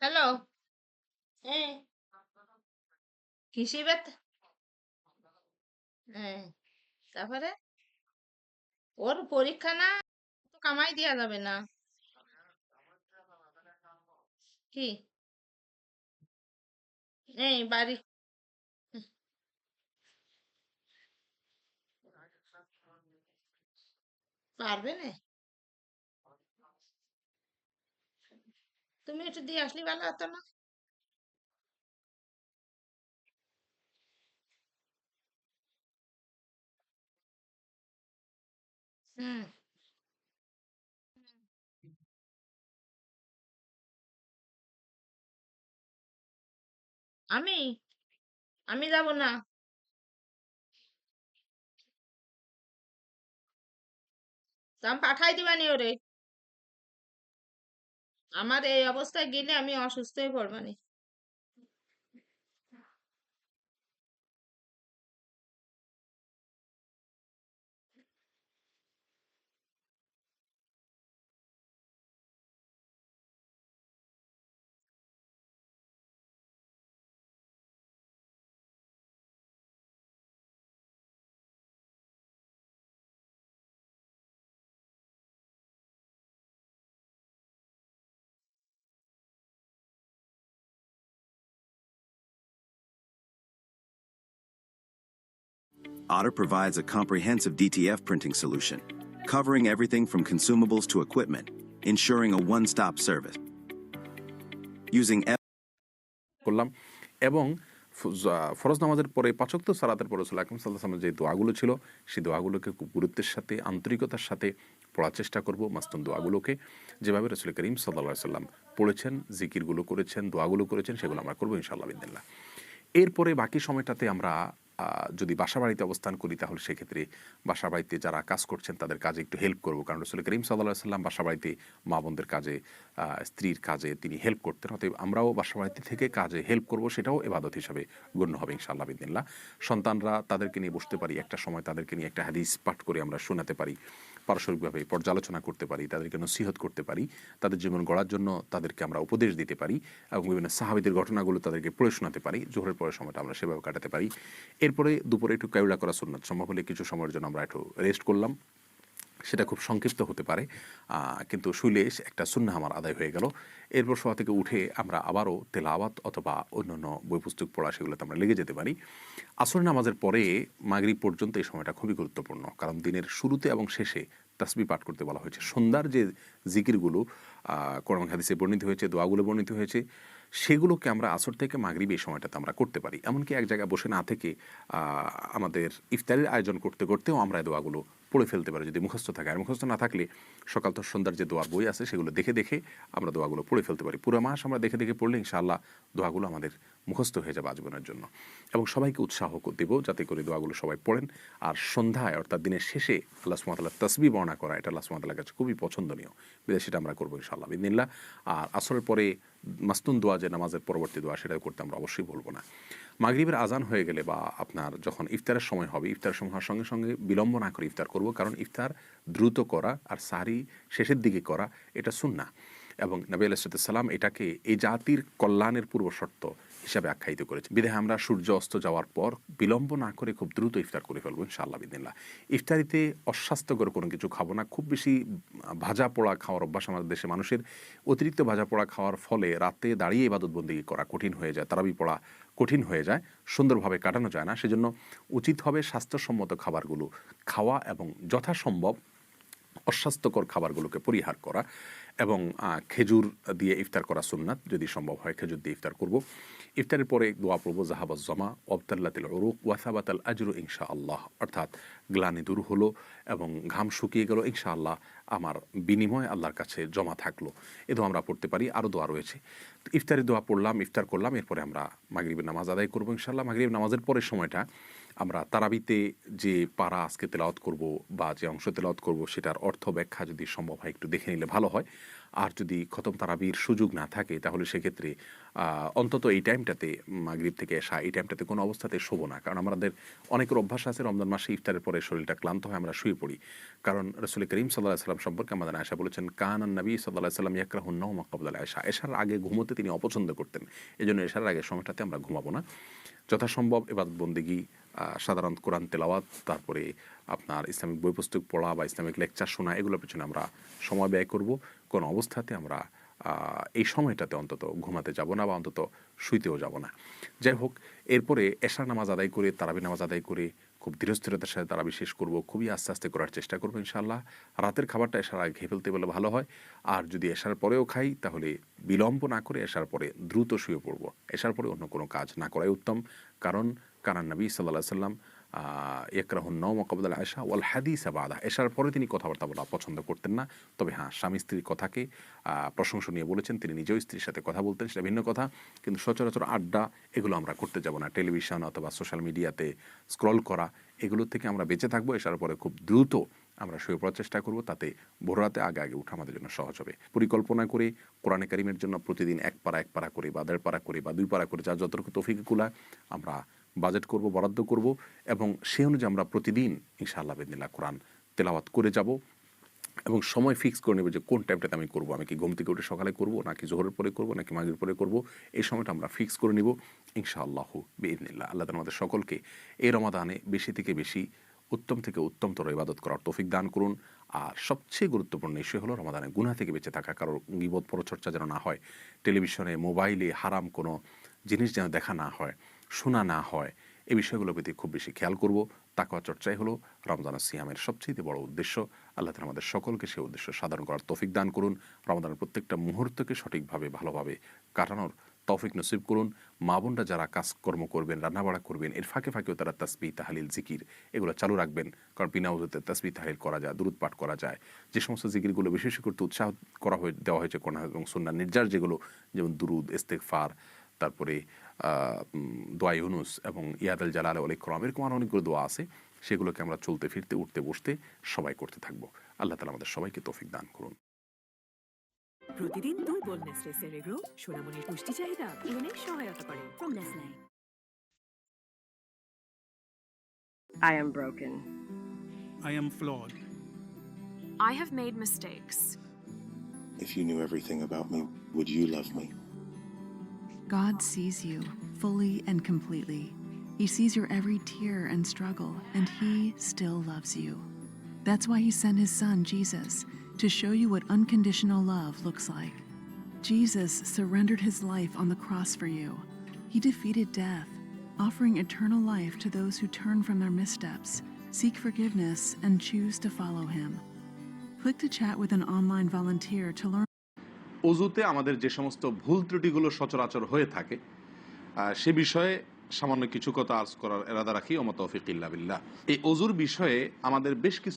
Hello. হ্যাঁ, কৃষি বেত হ্যাঁ, তারপরে ওর পরীক্ষা না, তো কামাই দেয়া যাবে না। কি? এই বাড়ি পারবে না? তুমি একটু দিয়ে আসলি ভালো হতো না? হুম। আমি আমি যাব না। তা আমি পাঠাই দিবানি ওরে। আমার এই অবস্থায় গেলে আমি অসুস্থ হয়ে পড়বানি। Otter provides a comprehensive DTF printing solution, covering everything from consumables to equipment, ensuring a one-stop service. Using করলাম এবং ফরজ নামাজের পরে পাঁচ ওয়াক্ত সালাতের পরে রাসূল আকরাম সাল্লাল্লাহু আলাইহি ওয়াসাল্লাম যে দোয়াগুলো ছিল সেই দোয়াগুলোকে খুব গুরুত্বের সাথে আন্তরিকতার সাথে পড়ার চেষ্টা করব। মাসনুন দোয়াগুলোকে যেভাবে রাসূল করিম সাল্লাল্লাহু আলাইহি ওয়াসাল্লাম পড়েছেন, জিকিরগুলো করেছেন, দোয়াগুলো করেছেন, সেগুলো আমরা করবো ইনশাআল্লাহ বিদিনিল্লাহ। এরপরে বাকি সময়টাতে আমরা যদি বাসা বাড়িতে অবস্থান করি তাহলে সেক্ষেত্রে বাসা বাড়িতে যারা কাজ করছেন তাদের কাজে একটু হেল্প করব, কারণ রাসূল করিম সাল্লাল্লাহু আলাইহি ওয়াসাল্লাম বাসা বাড়িতে মা বোনদের কাজে, স্ত্রীর কাজে তিনি হেল্প করতেন। অতএব আমরাও বাসা বাড়িতে থেকে কাজে হেল্প করব, সেটাও ইবাদত হিসাবে গণ্য হবে ইনশাআল্লাহ বিদিনিল্লাহ। সন্তানরা তাদেরকে নিয়ে বসতে পারি, একটা সময় তাদেরকে নিয়ে একটা হাদিস পাঠ করে আমরা শোনাতে পারি, পারস্পরিকভাবে পর্যালোচনা করতে পারি, তাদেরকে নসিহত করতে পারি, তাদের জীবন গড়ার জন্য তাদেরকে আমরা উপদেশ দিতে পারি এবং বিভিন্ন সাহাবীদের ঘটনাগুলো তাদেরকে পড়ে শোনাতে পারি। জোহরের পরের সময়টা আমরা সেভাবে কাটাতে পারি। এরপরে দুপুরে একটু কায়ুলা করা সুন্নাত, সম্ভব হলে কিছু সময়ের জন্য আমরা একটু রেস্ট করলাম, সেটা খুব সংক্ষিপ্ত হতে পারে, কিন্তু শুইলে একটা সুন্নাহ আমার আদায় হয়ে গেল। এরপর শোয়া থেকে উঠে আমরা আবারও তেলাওয়াত অথবা অন্যান্য বই পুস্তক পড়া সেগুলোতে আমরা লেগে যেতে পারি। আসর নামাজের পরে মাগরিব পর্যন্ত এই সময়টা খুবই গুরুত্বপূর্ণ, কারণ দিনের শুরুতে এবং শেষে তাসবিহ পাঠ করতে বলা হয়েছে। সন্ধ্যার যে জিকিরগুলো কোরআন হাদিসে বর্ণিত হয়েছে, দোয়াগুলো বর্ণিত হয়েছে, সেগুলোকে আমরা আসর থেকে মাগরিব এই সময়টাতে আমরা করতে পারি। এমনকি এক জায়গায় বসে না থেকে আমাদের ইফতারের আয়োজন করতে করতেও আমরা এই দোয়াগুলো পড়ে ফেলতে পারি যদি মুখস্থ থাকে। আর মুখস্থ না থাকলে সকাল তো সন্ধ্যার যে দোয়ার বই আছে সেগুলো দেখে দেখে আমরা দোয়াগুলো পড়ে ফেলতে পারি। পুরো মাস আমরা দেখে দেখে পড়লে ইনশাআল্লাহ দোয়াগুলো আমাদের মুখস্থ হয়ে যাবে আজীবনের জন্য। এবং সবাইকে উৎসাহ দেব যাতে করে দোয়াগুলো সবাই পড়েন। আর সন্ধ্যায় অর্থাৎ দিনের শেষে আল্লাহ সুবহানাহু ওয়া তাআলার তাসবিহ বর্ণনা করা, এটা আল্লাহ সুবহানাহু ওয়া তাআলার কাছে খুবই পছন্দনীয়, বিধায় সেটা আমরা করবো ইনশাআল্লাহ বিদিনিল্লাহ। আর আসরের পরে মাসনুন দোয়া, যে নামাজের পরবর্তী দোয়া, সেটা করতে আমরা অবশ্যই বলবো না। মাগরিবের আজান হয়ে গেলে বা আপনার যখন ইফতারের সময় হবে, ইফতারের সময় হওয়ার সঙ্গে সঙ্গে বিলম্ব না করে ইফতার করব, কারণ ইফতার দ্রুত করা আর সাহরি শেষের দিকে করা এটা সুন্নাহ, এবং নবী আলাইহিস সালাম এটাকে এই জাতির কল্যাণের পূর্ব শর্ত হিসাবে আখ্যায়িত করেছে। বিধায় আমরা সূর্য অস্ত যাওয়ার পর বিলম্ব না করে খুব দ্রুত ইফতার করে ফেলবো ইনশাআল্লাহ বিদিনিল্লাহ। ইফতারিতে অস্বাস্থ্যকর কোনো কিছু খাবো না। খুব বেশি ভাজা পোড়া খাওয়ার অভ্যাস আমাদের দেশে মানুষের, অতিরিক্ত ভাজা পোড়া খাওয়ার ফলে রাতে দাঁড়িয়ে ইবাদত বন্দেগী করা কঠিন হয়ে যায়, তারাবি পড়া কঠিন হয়ে যায়, সুন্দরভাবে কাটানো যায় না। সেজন্য উচিত হবে স্বাস্থ্যসম্মত খাবারগুলো খাওয়া এবং যথাসম্ভব অস্বাস্থ্যকর খাবারগুলোকে পরিহার করা, এবং খেজুর দিয়ে ইফতার করা সুন্নাত, যদি সম্ভব হয় খেজুর দিয়ে ইফতার করব। ইফতারের পরে দোয়া পড়ব, জাহাবাজ জমা অবতাল্লাতিল উরুক ওয়াসাবাতাল আজরু ইনশাআল্লাহ, অর্থাৎ গ্লানি দূর হলো এবং ঘাম শুকিয়ে গেল, ইনশাআল্লাহ আমার বিনিময় আল্লাহর কাছে জমা থাকলো। এ দোয়া আমরা পড়তে পারি। আরও দোয়া রয়েছে। তো ইফতারের দোয়া পড়লাম, ইফতার করলাম, এরপরে আমরা মাগরিবের নামাজ আদায় করবো ইনশাআল্লাহ। মাগরিব নামাজের পরের সময়টা আমরা তারাবিতে যে পারা আজকে তেলাওয়াত করব বা যে অংশ তেলাওয়াত করব সেটার অর্থ ব্যাখ্যা যদি সম্ভব হয় একটু দেখে নিলে ভালো হয়। আর যদি খতম তারাবির সুযোগ না থাকে তাহলে সেক্ষেত্রে অন্তত এই টাইমটাতে মাগরিব থেকে এশা এই টাইমটাতে কোনো অবস্থাতে শোবো না, কারণ আমাদের অনেকের অভ্যাস আছে রমজান মাসে ইফতারের পরে শরীরটা ক্লান্ত হয় আমরা শুয়ে পড়ি। কারণ রাসূল করিম সাল্লাল্লাহু আলাইহি সাল্লাম সম্পর্কে আমাদের আয়েশা বলেছেন, কানান নবী সাল্লাল্লাহু আলাইহি সাল্লাম ইয়াকরাহুন নাওমা ক্বাবলা আয়েশা, এশার আগে ঘুমোতে তিনি অপছন্দ করতেন। এজন্য এশার আগে সময়টাতে আমরা ঘুমাবো না। যথাসম্ভব ইবাদত বন্দেগী, সাধারণ কোরআন তেলাওয়াত, তারপরে আপনার ইসলামিক বই পুস্তক পড়া বা ইসলামিক লেকচার শোনা, এগুলোর পেছনে আমরা সময় ব্যয় করব। কোনো অবস্থাতে আমরা এই সময়টাতে অন্তত ঘুমাতে যাব না বা অন্তত শুইতেও যাব না। যাই হোক, এরপরে এশার নামাজ আদায় করে তারাবি নামাজ আদায় করে খুব ধীরস্থিরতার সাথে তারাবি শেষ করব, খুবই আস্তে আস্তে করার চেষ্টা করবো ইনশাআল্লাহ। রাতের খাবারটা এশার আগে খেয়ে ফেলতে বলে ভালো হয়। আর যদি এশার পরেও খাই তাহলে বিলম্ব না করে এশার পরে দ্রুত শুয়ে পড়ব। এশার পরে অন্য কোনো কাজ না করাই উত্তম, কারণ কানান নবী সাল্লাল্লাহু আলাইহি সাল্লাম ইয়াকরাহুন নাওমা ক্বাবলা আয়েশা ওয়াল হাদিসা বাদা, এশার পরে তিনি কথাবার্তা বলা পছন্দ করতেন না। তবে হ্যাঁ, স্বামী স্ত্রীর কথাকে প্রশংসনীয় বলেছেন, তিনি নিজেও স্ত্রীর সাথে কথা বলতেন, সেটা ভিন্ন কথা। কিন্তু সচরাচর আড্ডা এগুলো আমরা করতে যাব না। টেলিভিশন অথবা সোশ্যাল মিডিয়াতে স্ক্রল করা, এগুলো থেকে আমরা বেঁচে থাকবো। এশার পরে খুব দ্রুত আমরা শুয়ে পড়ার চেষ্টা করব, তাতে ভোররাতে আগে আগে উঠা আমাদের জন্য সহজ হবে। পরিকল্পনা করে কোরআনে কারিমের জন্য প্রতিদিন এক পারা করে বা 1.5 পারা করে বা 2 পারা করে, যার যতটুকু তৌফিক কুলায় আমরা বাজেট করব, বরাদ্দ করব, এবং সেই অনুযায়ী আমরা প্রতিদিন ইনশাআল্লাহ বিদিনিল্লাহ কোরআন তেলাওয়াত করে যাব। এবং সময় ফিক্স করে নেব যে কোন টাইমটাতে আমি করব। আমি কি ঘুম থেকে উঠে সকালে করব, নাকি জোহরের পরে করব, নাকি মাগরিবের পরে করব, এই সময়টা আমরা ফিক্স করে নিব ইনশাআল্লাহ বিইذনিল্লাহ। আল্লাহ তাআলা আমাদের সকলকে এই রমাদানে বেশি থেকে বেশি উত্তম থেকে উত্তমতর ইবাদত করার তৌফিক দান করুন। আর সবচেয়ে গুরুত্বপূর্ণ ইস্যু হলো রমাদানে গুনাহ থেকে বেঁচে থাকা, কারোর গীবত পরচর্চা যেন না হয়, টেলিভিশনে মোবাইলে হারাম কোনো জিনিস যেন দেখা না হয়, শোনা না হয়, এই বিষয়গুলোর প্রতি খুব বেশি খেয়াল করব। তাকওয়া চর্চাই হলো রমজানের সিয়ামের সবচেয়ে বড় উদ্দেশ্য। আল্লাহ তাআলা আমাদের সকলকে সেই উদ্দেশ্য সাধন করার তৌফিক দান করুন। রমজানের প্রত্যেকটা মুহূর্তকে সঠিকভাবে ভালোভাবে কাটানোর তৌফিক নসিব করুন। মা বোনরা যারা কাজকর্ম করবেন, রান্নাবাড়া করবেন, এর ফাঁকে ফাঁকেও তারা তাসবিহ, তাহলিল, জিকির এগুলো চালু রাখবেন, কারণ বিনা উযুতে তাসবিহ তাহলিল করা যায়, দুরূদ পাঠ করা যায়। যে সমস্ত জিকিরগুলো বেশি বেশি করতে উৎসাহ দেওয়া হয়েছে কোরআন এবং সুন্নাহ নির্যাস, যেগুলো যেমন দুরুদ, ইস্তেগফার, তারপরে দোয়া ইউনুস এবং ইয়াদাল জালাল ওয়াল ইকরাম, এরকম আরও অনেকগুলো দোয়া আছে, সেগুলোকে আমরা চলতে ফিরতে, উঠতে বসতে সবাই করতে থাকবো। আল্লাহ তাআলা আমাদের সবাইকে তৌফিক দান করুন। প্রতিদিন 2 বোল নেসলে সেরেগ্রো সোনামণির পুষ্টি চাহিদা পূরণে সহায়তা করে। From Nestle. I am broken. I am flawed. I have made mistakes. If you knew everything about me, would you love me? God sees you fully and completely. He sees your every tear and struggle, and He still loves you. That's why He sent His Son, Jesus, to show you what unconditional love looks like. Jesus surrendered His life on the cross for you. He defeated death, offering eternal life to those who turn from their missteps, seek forgiveness, and choose to follow Him. Click to chat with an online volunteer to learn. অজুতে আমাদের যে সমস্ত ভুল ত্রুটিগুলো সচরাচর হয়ে থাকে সে বিষয়ে সামান্য কিছু কথা আর্জ করার ইরাদা রাখি। ওয়া মা তাওফীক ইল্লা বিল্লাহ। এই অজুর বিষয়ে আমাদের বেশ কিছু